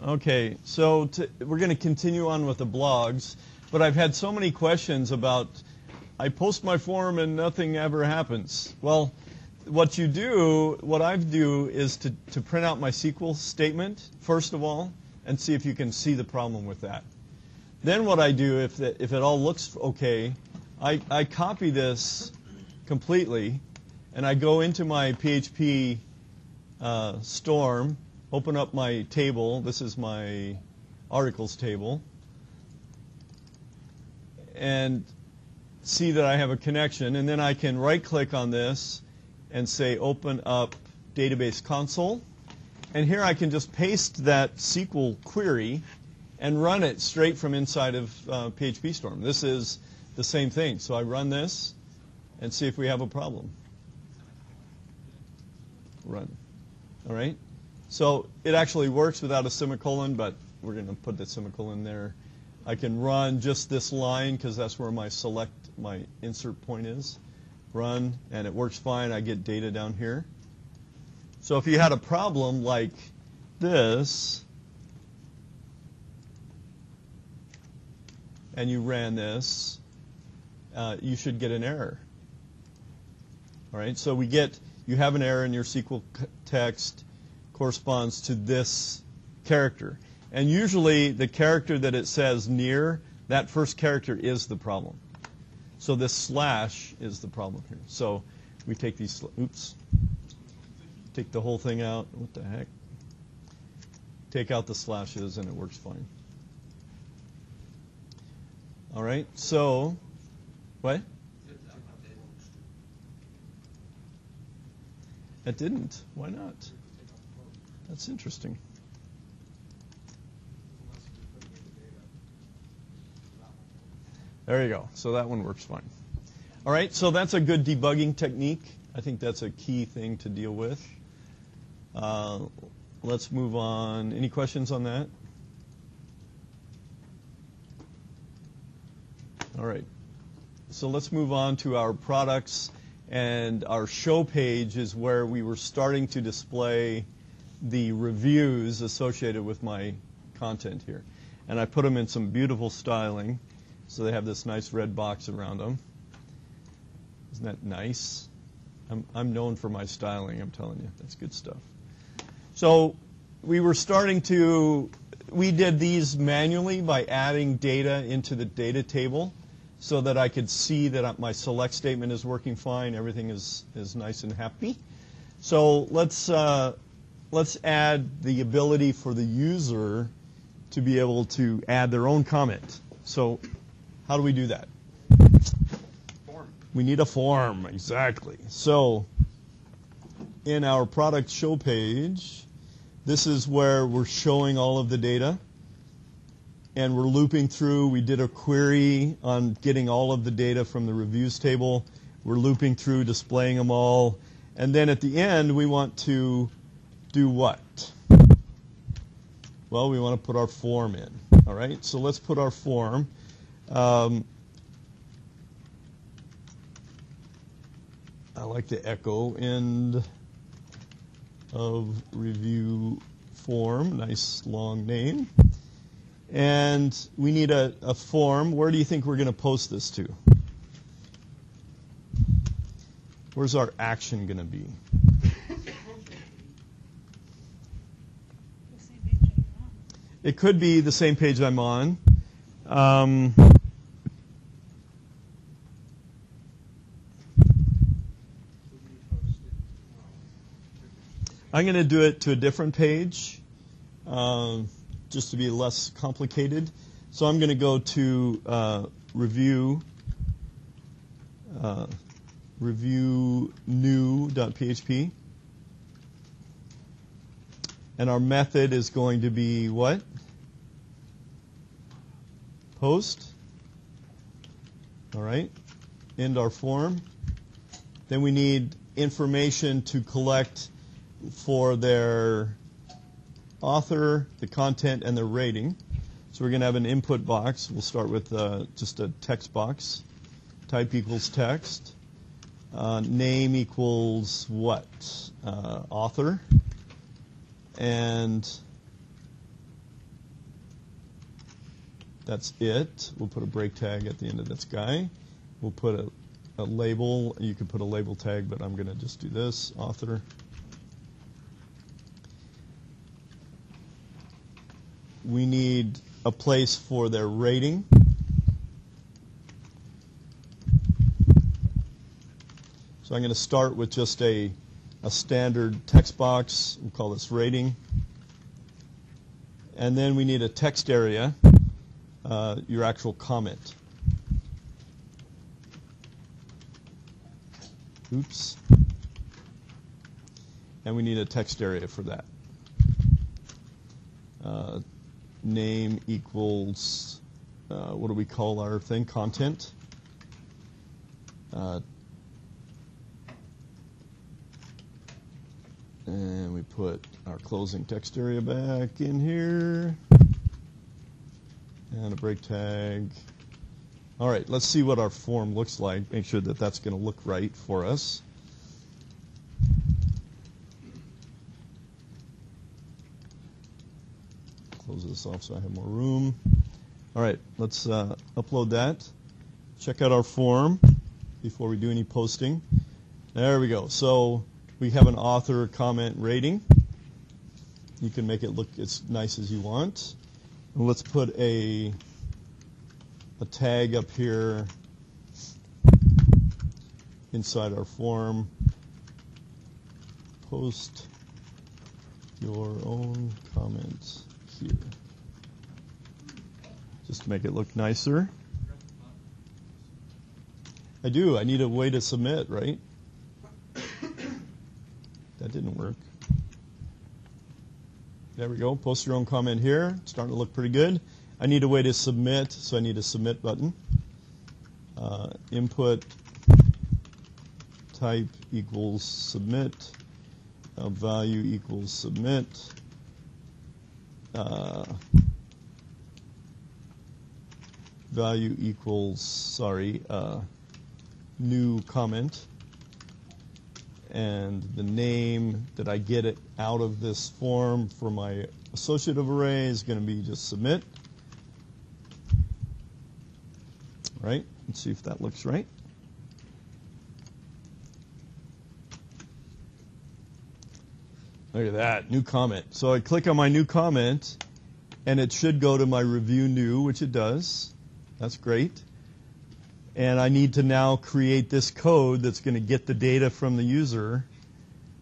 Okay, so we're going to continue on with the blogs, but I've had so many questions about, I post my form and nothing ever happens. Well, what I do is to print out my SQL statement, first of all, and see if you can see the problem with that. Then what I do, if it all looks okay, I copy this completely, and I go into my PHP storm, open up my table. This is my articles table, and see that I have a connection. And then I can right-click on this and say open up database console. And here I can just paste that SQL query and run it straight from inside of PHP Storm. This is the same thing. So I run this and see if we have a problem. Run. All right? So it actually works without a semicolon, but we're going to put the semicolon there. I can run just this line because that's where my insert point is. Run, and it works fine. I get data down here. So if you had a problem like this, and you ran this, you should get an error. All right, so you have an error in your SQL text corresponds to this character. And usually the character that it says near, that first character is the problem. So this slash is the problem here. So we take these, take the whole thing out. What the heck? Take out the slashes and it works fine. All right, so, what? It didn't. Why not? That's interesting. There you go. So that one works fine. All right, so that's a good debugging technique. I think that's a key thing to deal with. Let's move on. Any questions on that? All right. So let's move on to our products. And our show page is where we were starting to display the reviews associated with my content here. And I put them in some beautiful styling. So they have this nice red box around them. Isn't that nice? I'm known for my styling, I'm telling you. That's good stuff. So we were we did these manually by adding data into the data table so that I could see that my select statement is working fine, everything is nice and happy. So let's add the ability for the user to be able to add their own comment. So how do we do that? Form. We need a form, exactly. So in our product show page, this is where we're showing all of the data. And we're looping through. We did a query on getting all of the data from the reviews table. We're looping through, displaying them all. And then at the end, we want to do what? Well, we want to put our form in. All right, so let's put our form. I like the echo end of review form. Nice long name. And we need a form. Where do you think we're going to post this to? Where's our action going to be? It could be the same page I'm on. I'm going to do it to a different page. Just to be less complicated. So I'm going to go to review new.php. And our method is going to be what? Post. All right. End our form. Then we need information to collect for their author, the content, and the rating. So we're going to have an input box. We'll start with just a text box. Type equals text. Name equals what? Author. And That's it. We'll put a break tag at the end of this guy. We'll put a label. You can put a label tag, but I'm going to just do this, author. We need a place for their rating. So I'm going to start with just a standard text box. We'll call this rating. And then we need a text area, your actual comment. Oops. And we need a text area for that. Name equals, what do we call our thing? Content. And we put our closing text area back in here. And a break tag. All right, let's see what our form looks like. Make sure that that's going to look right for us. Close this off so I have more room. All right, let's upload that. Check out our form before we do any posting. There we go. So we have an author comment rating. You can make it look as nice as you want. And let's put a tag up here inside our form. Post your own comments here. Just to make it look nicer. I do. I need a way to submit, right? That didn't work. There we go. Post your own comment here. It's starting to look pretty good. I need a way to submit, so I need a submit button. Input type equals submit. Value equals submit. Value equals, new comment. And the name that I get it out of this form for my associative array is going to be just submit. Right? Let's see if that looks right. Look at that, new comment. So I click on my new comment, and it should go to my review new, which it does. That's great. And I need to now create this code that's going to get the data from the user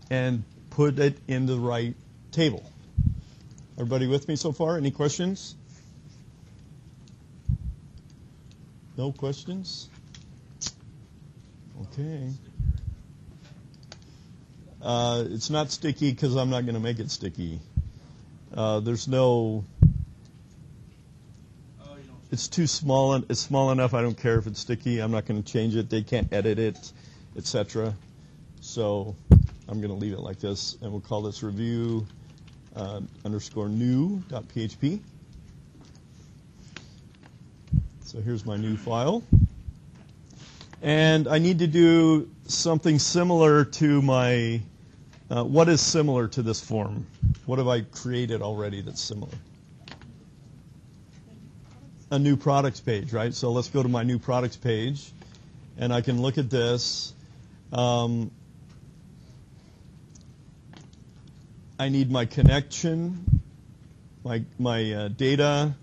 and put it in the right table. Everybody with me so far? Any questions? No questions? Okay. It's not sticky because I'm not going to make it sticky. There's no... It's too small. It's small enough. I don't care if it's sticky. I'm not going to change it. They can't edit it, etc. So I'm going to leave it like this, and we'll call this review underscore new.php. So here's my new file. And I need to do something similar to my, what is similar to this form? What have I created already that's similar? A new products page, right? So let's go to my new products page, and I can look at this. I need my connection, my data.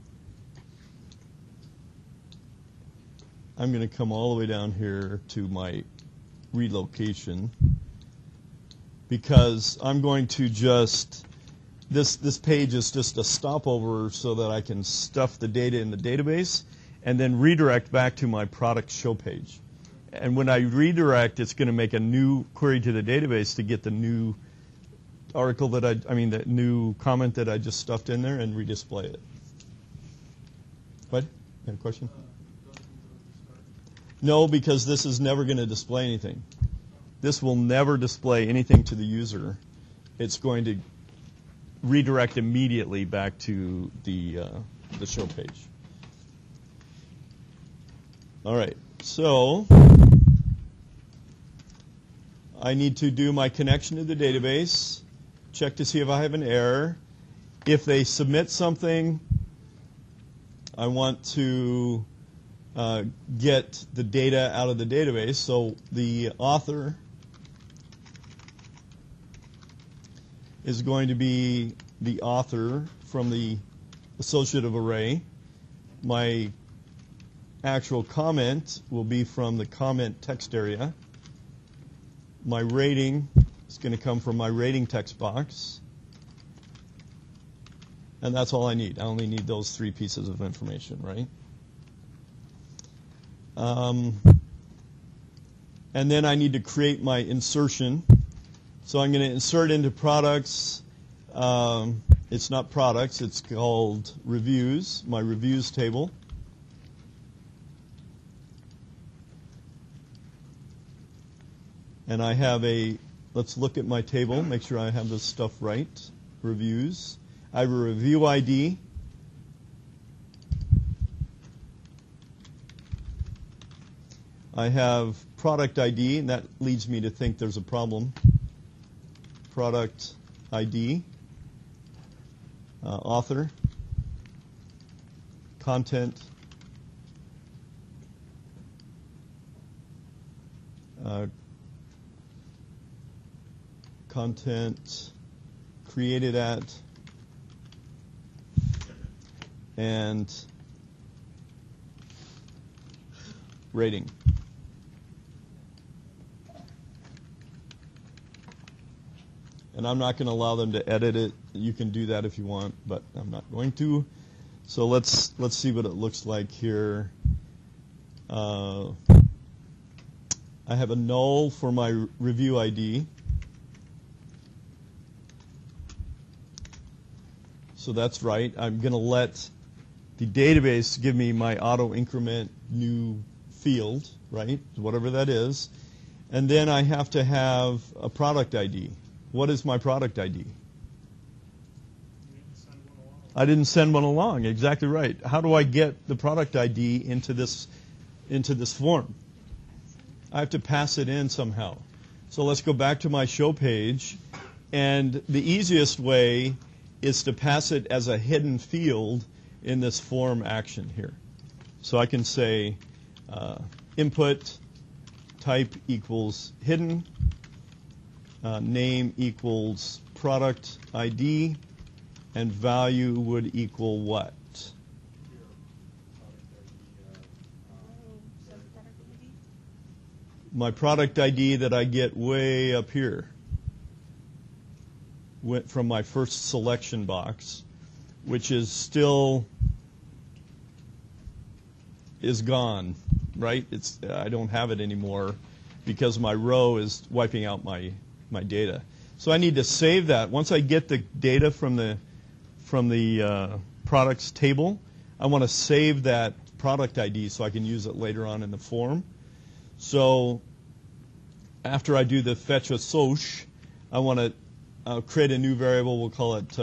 I'm going to come all the way down here to my relocation because I'm going to just, this page is just a stopover so that I can stuff the data in the database and then redirect back to my product show page. And when I redirect, it's going to make a new query to the database to get the new article that the new comment that I just stuffed in there and redisplay it. What? You have a question? No, because this is never going to display anything. This will never display anything to the user. It's going to redirect immediately back to the show page. All right, so I need to do my connection to the database, check to see if I have an error. If they submit something, I want to get the data out of the database. So the author is going to be the author from the associative array. My actual comment will be from the comment text area. My rating is going to come from my rating text box. And that's all I need. I only need those 3 pieces of information, right? And then I need to create my insertion. So I'm going to insert into products. It's not products. It's called reviews, my reviews table. And I have let's look at my table, make sure I have this stuff right. Reviews. I have a review ID. I have product ID, and that leads me to think there's a problem. Product ID. Author. Content. Content created at, and rating. And I'm not going to allow them to edit it. You can do that if you want, but I'm not going to. So let's see what it looks like here. I have a null for my review ID. So that's right. I'm going to let the database give me my auto increment new field, right? Whatever that is. And then I have to have a product ID. What is my product ID? I didn't send one along. Exactly right. How do I get the product ID into this form? I have to pass it in somehow. So let's go back to my show page. And the easiest way is to pass it as a hidden field in this form action here. So I can say input type equals hidden, name equals product ID, and value would equal what? My product ID that I get way up here went from my first selection box, which is still is gone, right? I don't have it anymore because my row is wiping out my data. So I need to save that. Once I get the data from the products table, I want to save that product ID so I can use it later on in the form. So after I do the fetch assoc, I want to create a new variable. We'll call it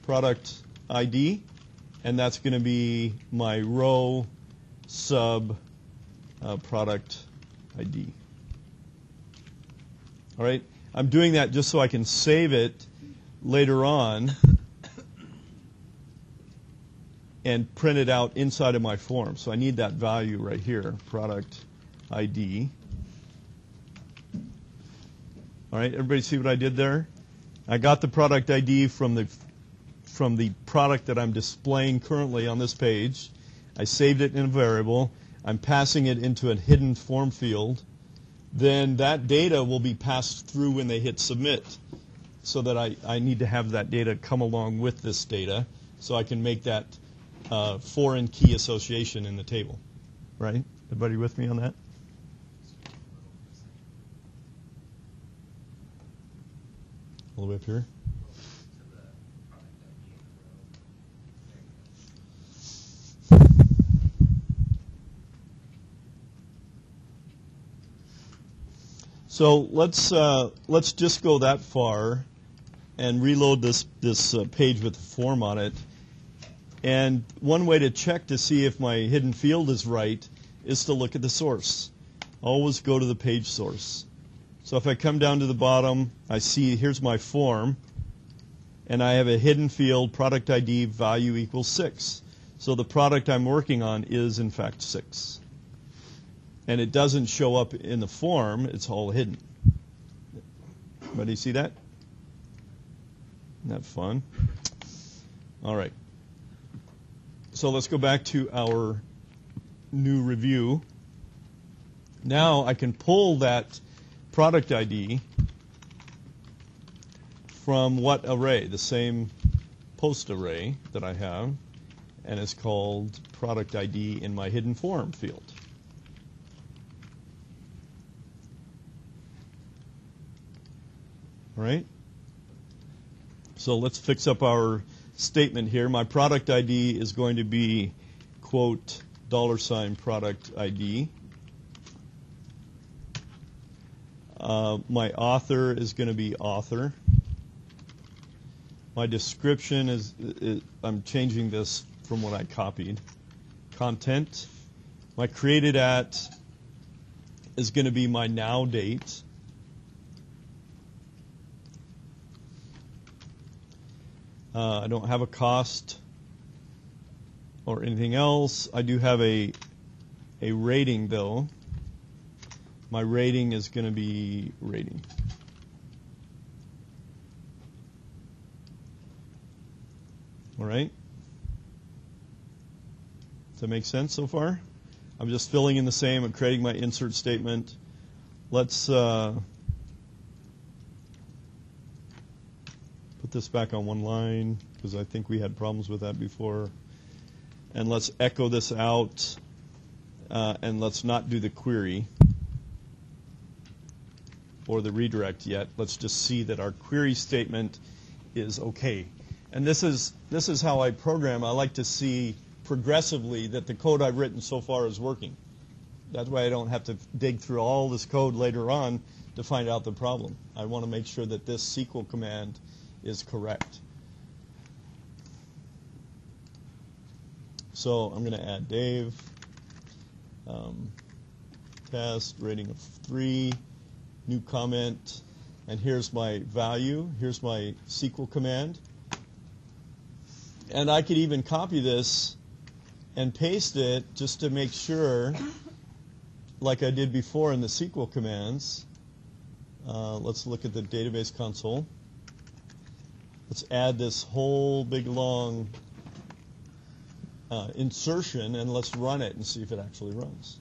product ID, and that's going to be my row sub product ID. All right, I'm doing that just so I can save it later on and print it out inside of my form. So I need that value right here, product ID. All right, everybody see what I did there? I got the product ID from the product that I'm displaying currently on this page. I saved it in a variable. I'm passing it into a hidden form field. Then that data will be passed through when they hit submit, so that I need to have that data come along with this data so I can make that foreign key association in the table. Right? Everybody with me on that? All the way up here. So let's just go that far and reload this page with the form on it. And one way to check to see if my hidden field is right is to look at the source. Always go to the page source. So if I come down to the bottom, I see here's my form, and I have a hidden field, product ID, value equals 6. So the product I'm working on is, in fact, 6. And it doesn't show up in the form. It's all hidden. Everybody see that? Isn't that fun? All right. So let's go back to our new review. Now I can pull that product ID from what array? The same post array that I have, and it's called product ID in my hidden form field. All right? So let's fix up our statement here. My product ID is going to be, quote, $product ID. My author is going to be author. My description is I'm changing this from what I copied. Content. My created at is going to be my now date. I don't have a cost or anything else. I do have a rating, though. My rating is going to be rating. All right? Does that make sense so far? I'm just filling in the same. I'm creating my insert statement. Let's put this back on one line because I think we had problems with that before. And let's echo this out. And let's not do the query or the redirect yet. Let's just see that our query statement is okay. And this is how I program. I like to see progressively that the code I've written so far is working. That way I don't have to dig through all this code later on to find out the problem. I want to make sure that this SQL command is correct. So I'm going to add Dave, test, rating of 3, new comment, and here's my value. Here's my SQL command. And I could even copy this and paste it just to make sure, like I did before in the SQL commands. Let's look at the database console. Let's add this whole big long insertion, and let's run it and see if it actually runs.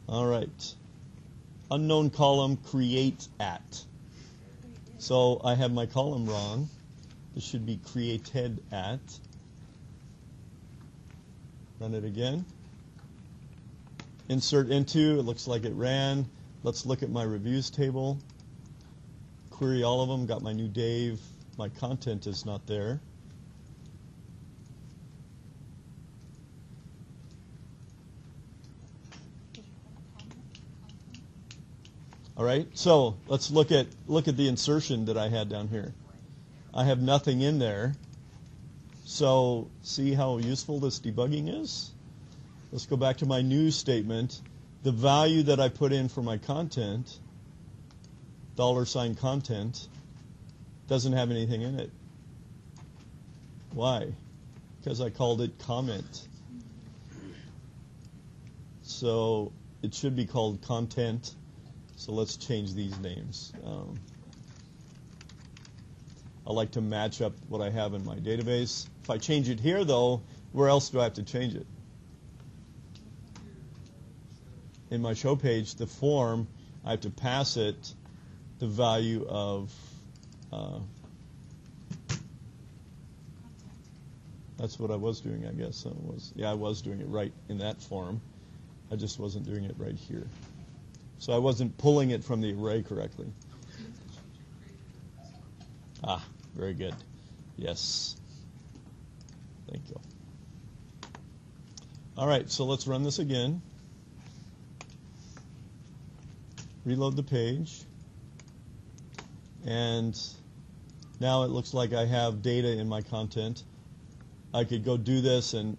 All right. Unknown column, create at. So I have my column wrong. This should be created at. Run it again. Insert into. It looks like it ran. Let's look at my reviews table. Query all of them. Got my new Dave. My content is not there. All right. So let's look at the insertion that I had down here. I have nothing in there. So see how useful this debugging is? Let's go back to my new statement. The value that I put in for my content, $content, doesn't have anything in it. Why? Because I called it comment. So it should be called content. So let's change these names. I like to match up what I have in my database. If I change it here, though, where else do I have to change it? In my show page, the form, I have to pass it the value of, that's what I was doing, I guess. I was doing it right in that form. I just wasn't doing it right here. So I wasn't pulling it from the array correctly. Ah, very good. Yes. Thank you. All right, so let's run this again. Reload the page. And now it looks like I have data in my content. I could go do this and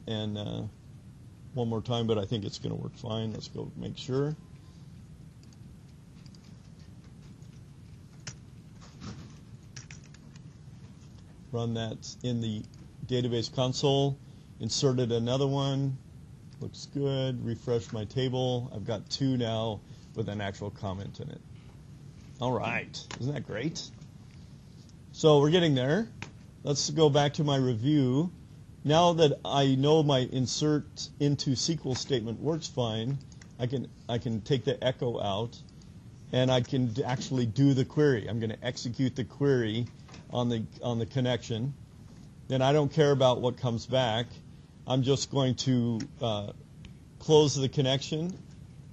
one more time, but I think it's going to work fine. Let's go make sure. Run that in the database console. inserted another one. Looks good. Refresh my table. I've got 2 now with an actual comment in it. All right. Isn't that great? So we're getting there. Let's go back to my review. Now that I know my insert into SQL statement works fine, I can take the echo out, and I can actually do the query. I'm going to execute the query on the connection. Then I don't care about what comes back. I'm just going to close the connection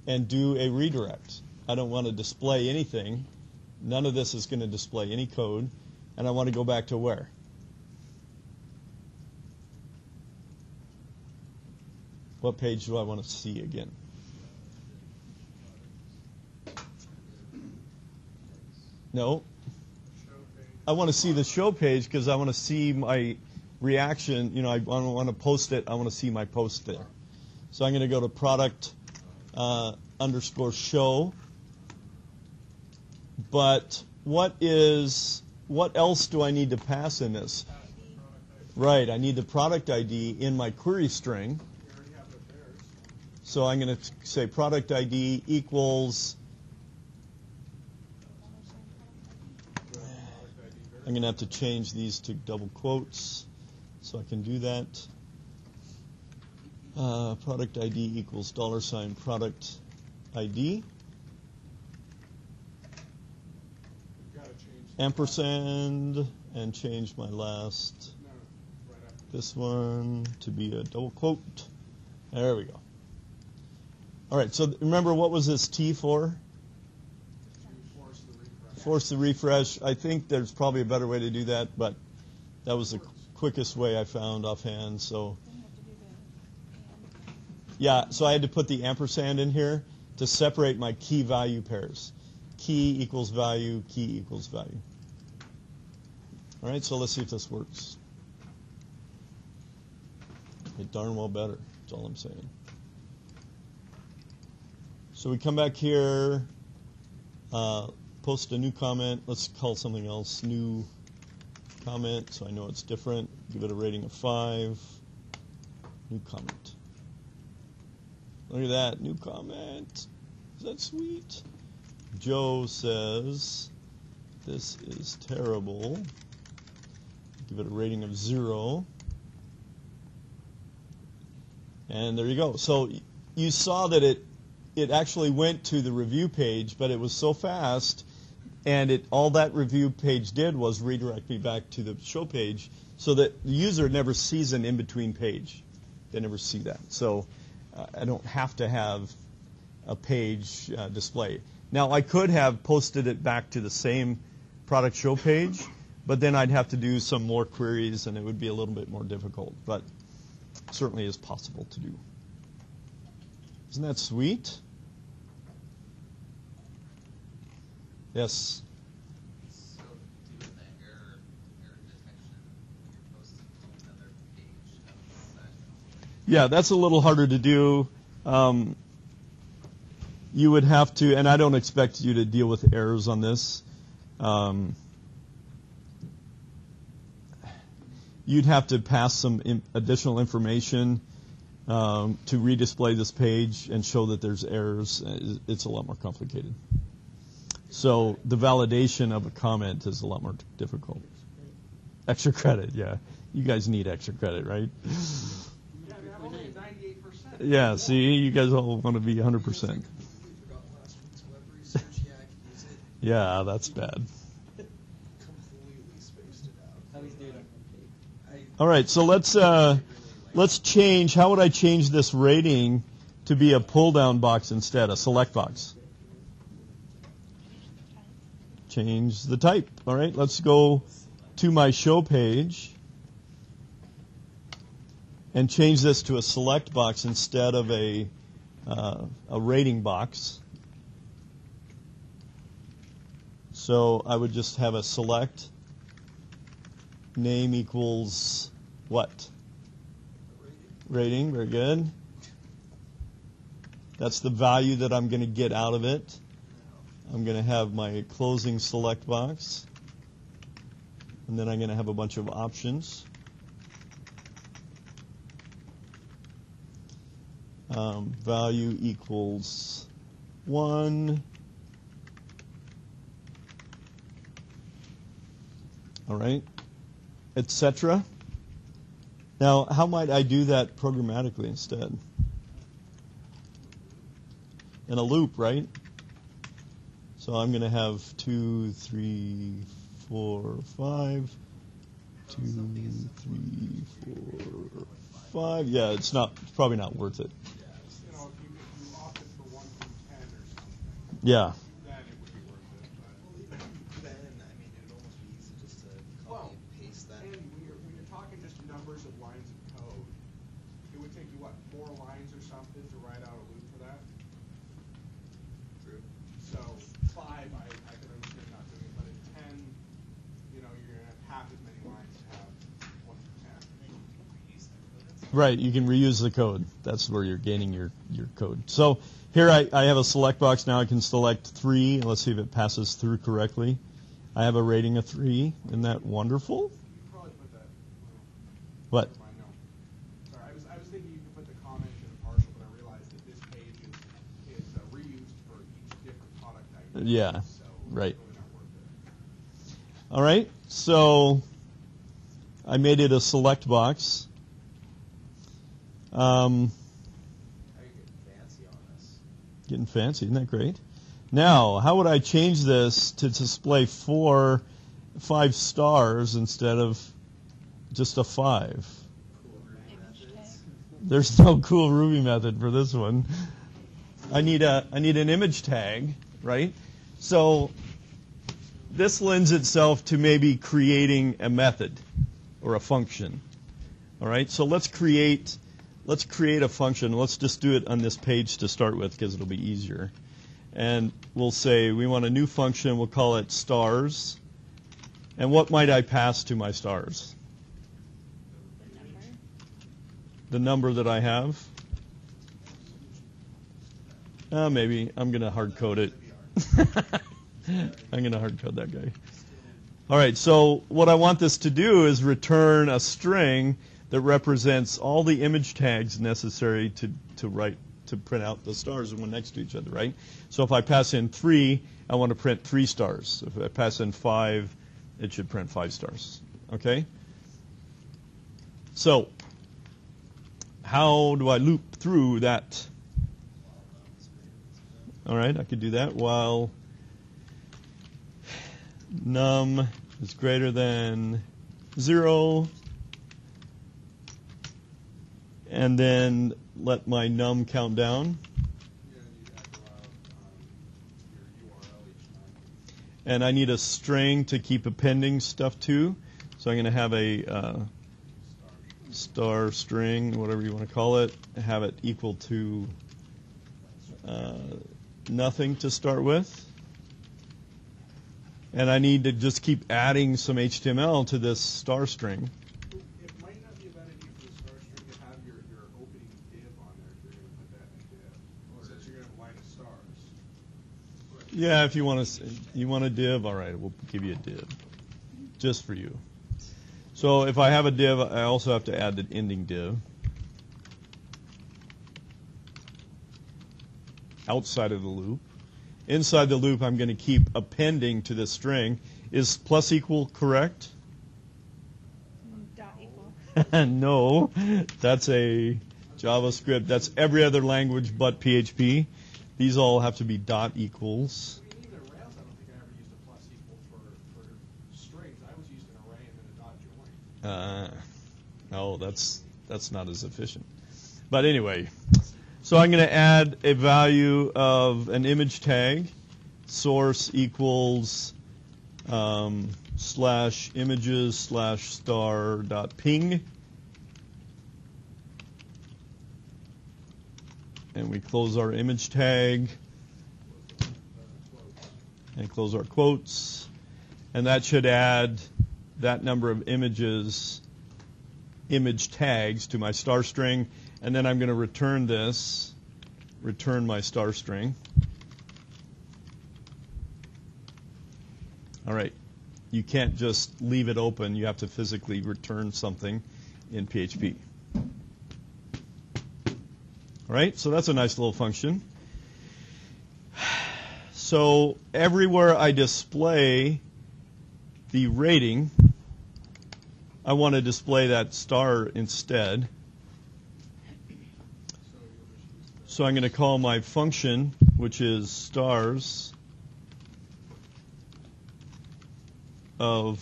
and do a redirect. I don't want to display anything. None of this is going to display any code. And I want to go back to where? What page do I want to see again? No. I want to see the show page because I want to see my reaction. You know, I want to post it. I want to see my post there. So I'm going to go to product underscore show. But what else do I need to pass in this? Right, I need the product ID in my query string. So I'm going to say product ID equals, I'm going to have to change these to double quotes, so I can do that. Product ID equals $ product ID. Ampersand, and change my last, this one to be a double quote. There we go. All right, so remember, what was this T for? Force the refresh. I think there's probably a better way to do that, but that was the quickest way I found offhand. So, yeah, so I had to put the ampersand in here to separate my key value pairs. Key equals value, key equals value. All right, so let's see if this works. It darn well better, that's all I'm saying. So we come back here, post a new comment. Let's call something else new comment so I know it's different. Give it a rating of 5. New comment. Look at that, new comment. Is that sweet? Joe says, this is terrible. Give it a rating of 0. And there you go. So you saw that it actually went to the review page, but it was so fast, and all that review page did was redirect me back to the show page, so that the user never sees an in-between page. They never see that. So I don't have to have a page display. Now, I could have posted it back to the same product show page, but then I'd have to do some more queries, and it would be a little bit more difficult, but certainly is possible to do. Isn't that sweet? Yes? So, doing the error detection, you're posting to another page outside. Yeah, that's a little harder to do. You would have to, and I don't expect you to deal with errors on this. You'd have to pass some additional information to redisplay this page and show that there's errors. It's a lot more complicated. So the validation of a comment is a lot more difficult. Extra credit, yeah. You guys need extra credit, right? Yeah, I'm only at 98%. Yeah, see, you guys all want to be 100%. Yeah, that's bad. All right, so let's change. How would I change this rating to be a pull-down box instead, a select box? Change the type. All right, let's go to my show page and change this to a select box instead of a rating box. So I would just have a select. Name equals what? Rating, very good. That's the value that I'm going to get out of it. I'm going to have my closing select box. And then I'm going to have a bunch of options. value equals 1. All right, etc. Now, how might I do that programmatically instead? In a loop, right? So I'm going to have 2, 3, 4, 5. 2, 3, 4, 5. Yeah, it's probably not worth it. You know, if you opted for 1 through 10 or something, Yeah. then it would be worth it. But Then, I mean, it would almost be easy just to well, copy and paste that. and when you're talking just numbers of lines of code, it would take you what, 4 lines or something to write out a loop for that. True. So 5, I can understand not doing it, but at 10, you know, you're gonna have half as many lines to have 1 through 10. Right, you can reuse the code. That's where you're gaining your code. So here I have a select box. Now I can select 3. And let's see if it passes through correctly. I have a rating of 3. Isn't that wonderful? You could probably put that. What? Never mind, no. Sorry, I was thinking you could put the comment in a partial, but I realized that this page is reused for each different product type. Yeah, So right. it's really not worth it. All right, so I made it a select box. How are you getting fancy on this? Getting fancy, isn't that great? Now, how would I change this to display 5 stars instead of just a 5? Cool Ruby methods. There's no cool Ruby method for this one. I need an image tag, right? So this lends itself to maybe creating a method or a function. All right, so let's create a function. Let's just do it on this page to start with because it'll be easier. And we'll say we want a new function. We'll call it stars. And what might I pass to my stars? The number that I have. Maybe I'm going to hard code it. I'm going to hard code that guy. All right, so what I want this to do is return a string that represents all the image tags necessary to print out the stars one next to each other, right? So if I pass in 3, I want to print 3 stars. If I pass in 5, it should print 5 stars. Okay? So how do I loop through that? All right, I could do that while num is greater than 0, and then let my num count down. Yeah, and you echo out your URL each time. And I need a string to keep appending stuff to. So I'm going to have a star string, whatever you want to call it, have it equal to nothing to start with. And I need to just keep adding some HTML to this star string. It might not be a bad idea for the star string to have your opening div on there if you're going to put that in a div, since you're going to have a line of stars. Yeah, if you want a div, all right, we'll give you a div, just for you. So if I have a div, I also have to add the ending div. Outside of the loop. Inside the loop, I'm going to keep appending to this string. Is plus equal correct? Dot equal. No, that's a JavaScript. That's every other language but PHP. These all have to be dot equals. I mean, even in Rails, I don't think I ever used a plus equal for strings. I was used an array and then a dot join. No, that's not as efficient. But anyway, so I'm going to add a value of an image tag, source equals slash images slash star dot ping. And we close our image tag and close our quotes. And that should add that number of image tags to my star string. And then I'm going to return my star string. All right. You can't just leave it open. You have to physically return something in PHP. All right, so that's a nice little function. So everywhere I display the rating, I want to display that star instead. So I'm going to call my function, which is stars of,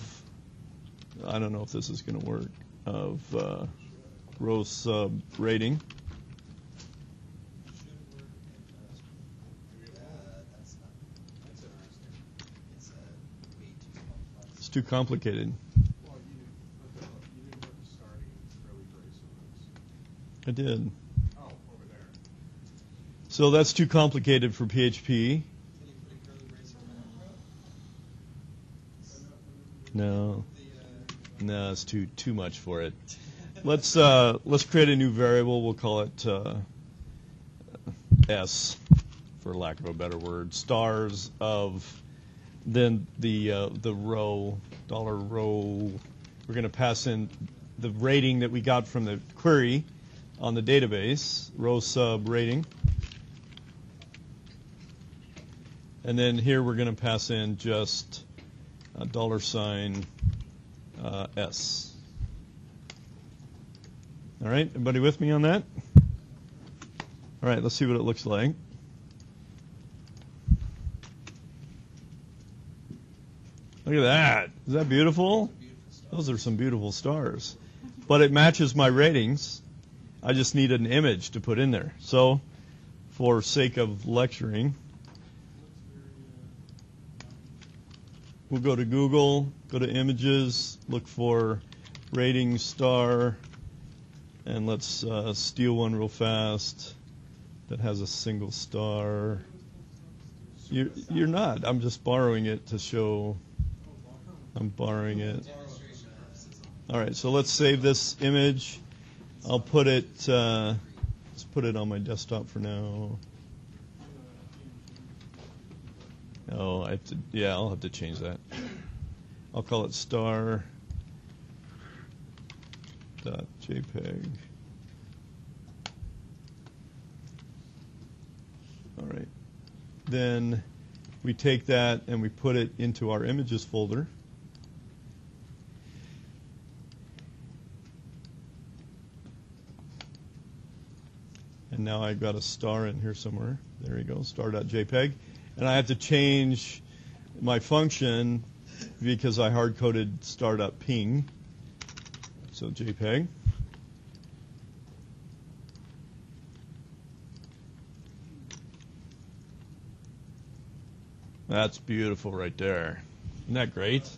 I don't know if this is going to work, of row sub rating. It's too complicated. Well, you didn't put the starting curly brace on this. I did. Oh, over there. So that's too complicated for PHP. No, it's too much for it. Let's create a new variable. We'll call it S, for lack of a better word. Stars of then the row $row. We're going to pass in the rating that we got from the query on the database, row sub rating. And then here we're going to pass in just $S. All right, everybody with me on that? All right, let's see what it looks like. Look at that. Is that beautiful? Those are some beautiful stars. But it matches my ratings. I just need an image to put in there. So, for sake of lecturing, we'll go to Google, go to Images, look for rating star, and let's steal one real fast that has a single star. You're not. I'm just borrowing it to show. I'm borrowing it. All right, so let's save this image. I'll put it. Let's put it on my desktop for now. Oh, I'll have to change that. I'll call it star.jpg. All right. Then we take that and we put it into our images folder. And now I've got a star in here somewhere. There you go, star.jpg. And I have to change my function because I hard-coded star.ping. So JPEG. That's beautiful right there. Isn't that great?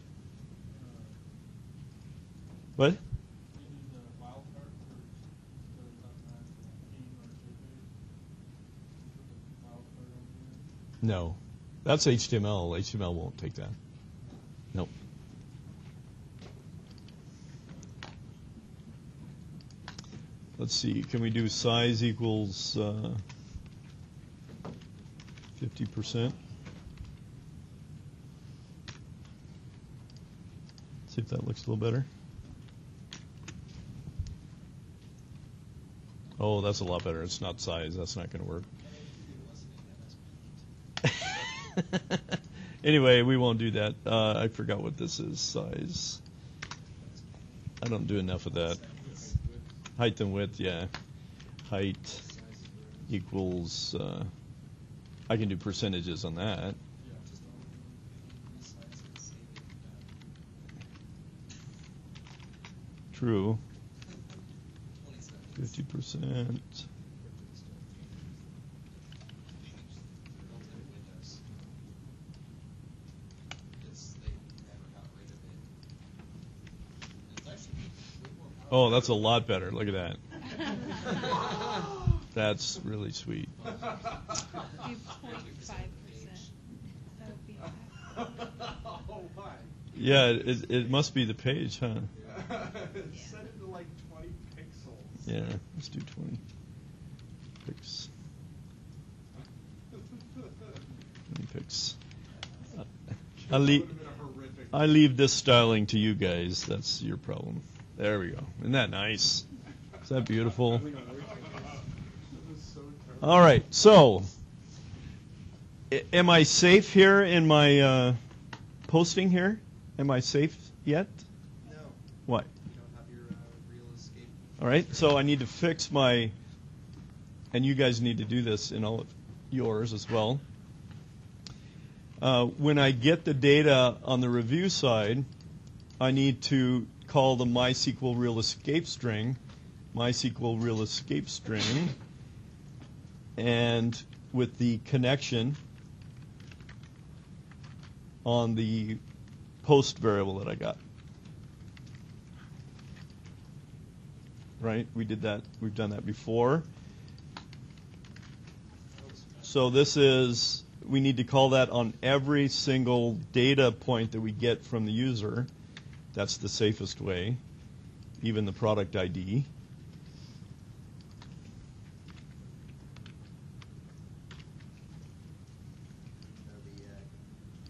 What? No. That's HTML. HTML won't take that. Nope. Let's see. Can we do size equals 50%? See if that looks a little better. Oh, that's a lot better. It's not size. That's not going to work. Anyway, we won't do that. I forgot what this is, size. I don't do enough of that. Height and width, yeah. Height equals, I can do percentages on that. True. 50%. Oh, that's a lot better. Look at that. That's really sweet. Do 0.5%. That would be high. Oh, why? Yeah, it must be the page, huh? Set it to like 20 pixels. Yeah, let's do 20 pics. 20 pics. I leave this styling to you guys. That's your problem. There we go. Isn't that nice? Is that beautiful? That was so All right, so am I safe here in my posting here? Am I safe yet? No, What? you don't have your real escape. All right, so I need to fix my, and you guys need to do this in all of yours as well. When I get the data on the review side, I need to call the MySQL real escape string, MySQL real escape string, and with the connection on the post variable that I got. Right? We did that. We've done that before. So this is, we need to call that on every single data point that we get from the user. That's the safest way, even the product ID. The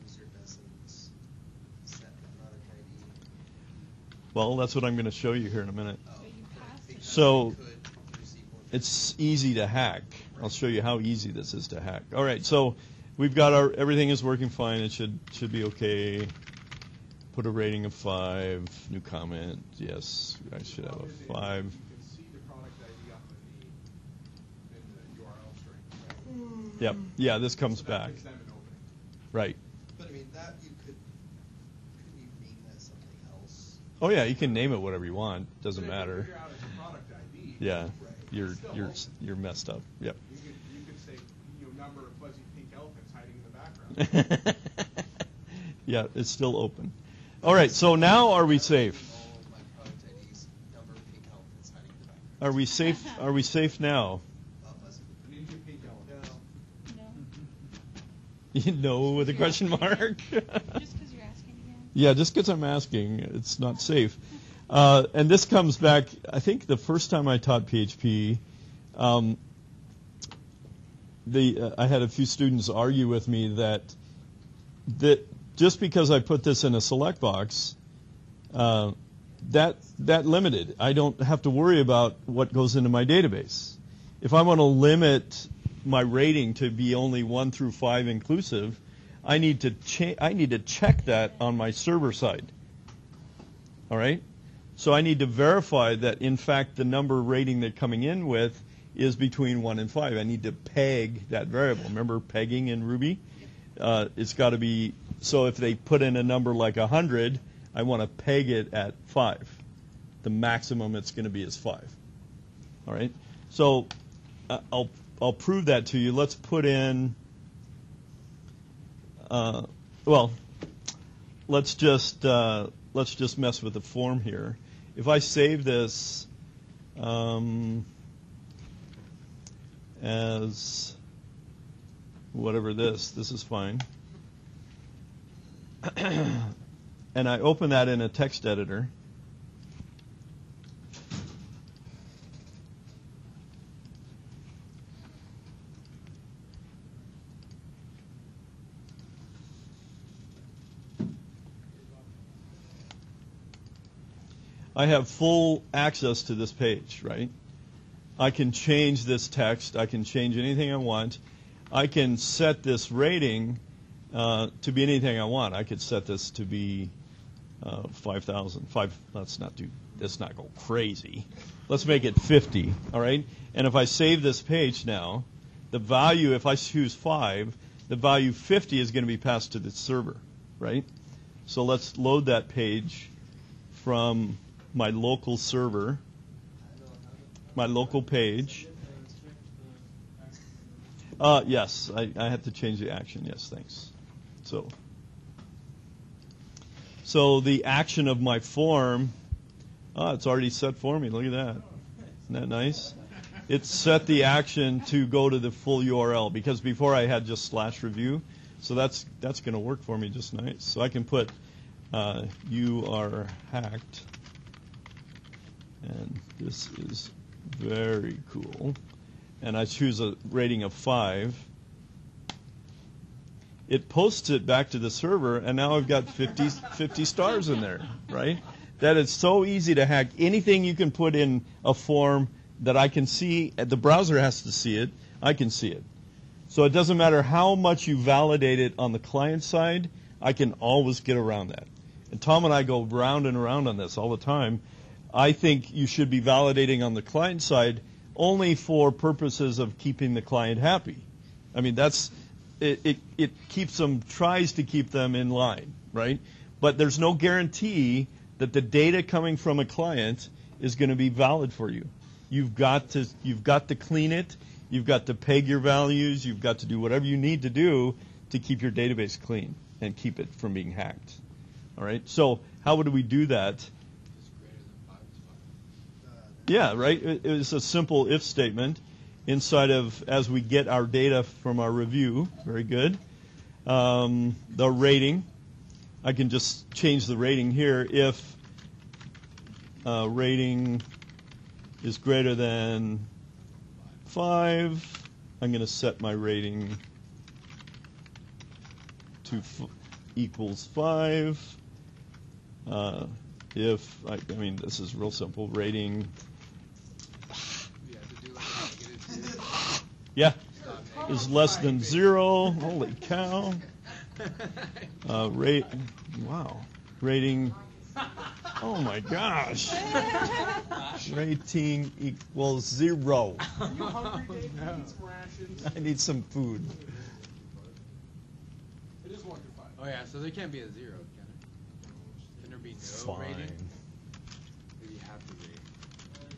user doesn't set the product ID. Well, that's what I'm going to show you here in a minute. Oh, But you passed it. because So you could receive more. it's easy to hack. I'll show you how easy this is to hack. All right, so we've got our, everything is working fine. It should be okay. Put a rating of 5. New comment. Yes, I should have a 5. You can see the product ID up in the URL string. Right? Yep. Yeah, this comes So that back. gives them an opening. Right. But I mean, that you couldn't you name that something else? Oh yeah, you can name it whatever you want. Doesn't But if you matter. figure out it's a product ID, Yeah. right, You're it's still you're open. you're messed up. Yep. You could say, number of fuzzy pink elephants hiding in the background. Yeah, it's still open. All right, so now are we safe? All my product IDs, number of pink elephants hiding in the background. Are we safe? Are we safe now? Listen. I need to get pink elephant. No. No. You know, with a question mark. Just because you're asking again? Yeah, just because I'm asking, it's not safe. And this comes back, I think the first time I taught PHP, I had a few students argue with me that just because I put this in a select box, that limited. I don't have to worry about what goes into my database. If I want to limit my rating to be only 1 through 5 inclusive, I need to check that on my server side. All right? So I need to verify that, in fact, the number rating they're coming in with is between 1 and 5. I need to peg that variable. Remember pegging in Ruby? It's got to be, so if they put in a number like 100, I want to peg it at 5. The maximum it's going to be is 5. All right? So I'll prove that to you. Let's put in, let's just mess with the form here. If I save this as whatever this is fine. And I open that in a text editor. I have full access to this page, right? I can change this text. I can change anything I want. I can set this rating to be anything I want. I could set this to be 5,000. Let's not go crazy. Let's make it 50, all right? And if I save this page now, the value, if I choose 5, the value 50 is going to be passed to the server, right? So let's load that page from my local server, my local page. Yes, I have to change the action. Yes, thanks. So the action of my form, it's already set for me. Look at that. Isn't that nice? It's set the action to go to the full URL, because before I had just /review. So that's going to work for me just nice. So I can put you are hacked, and this is very cool. And I choose a rating of 5. It posts it back to the server, and now I've got 50 stars in there, right? That is so easy to hack. Anything you can put in a form that I can see, the browser has to see it, I can see it. So it doesn't matter how much you validate it on the client side, I can always get around that. And Tom and I go round and around on this all the time. I think you should be validating on the client side only for purposes of keeping the client happy. I mean, it keeps them, tries to keep them in line, right? But there's no guarantee that the data coming from a client is going to be valid for you. You've got to clean it. You've got to peg your values. You've got to do whatever you need to do to keep your database clean and keep it from being hacked. All right. So how would we do that? Yeah, right. It's a simple if statement inside of as we get our data from our review. Very good. The rating. I can just change the rating here if rating is greater than 5. I'm going to set my rating to equals 5. If I mean, this is real simple. Rating. Yeah, is less than 0. Holy cow. Wow. Rating. Oh my gosh. Rating equals 0. You hungry, Dave? You need some rations. I need some food. It is 1 to 5. Oh yeah, so there can't be a 0, can it? Can there be no Fine. rating? Maybe you have to rate.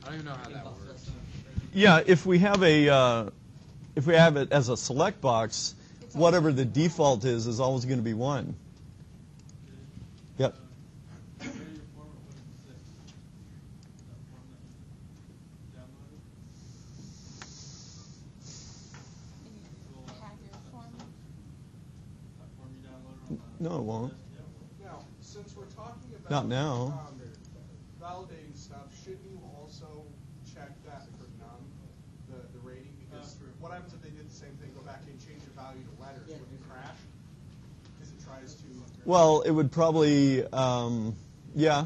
I don't even know how that works. Yeah, if we have it as a select box, whatever the default is always going to be 1. Yep. No, it won't. Now, since we're talking about Not now. Validating stuff, shouldn't you also check that for none, the rating? Because what happens if they did the same thing, go back and change the value to letters? Would it crash? Because it tries to. Well, it would probably, yeah.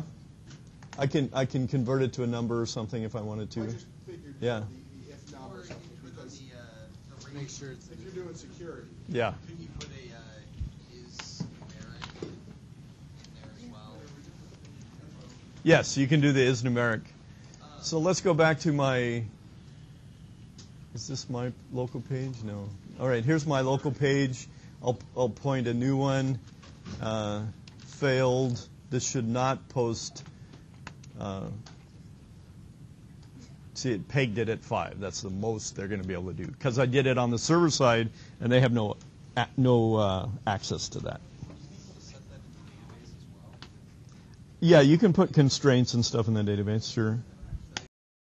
I can convert it to a number or something if I wanted to. I just figured Yeah. the if not Or or you something. can put on Because the Make rating. sure it's if you're doing security, Yeah. Can you put a is numeric in there as well? Yes, you can do the is numeric. So let's go back to my. Is this my local page? No. All right, here's my local page. I'll point a new one. Failed. This should not post. See, it pegged it at 5. That's the most they're going to be able to do because I did it on the server side, and they have no access to that. Set that in the database as well. Yeah, you can put constraints and stuff in the database, sure.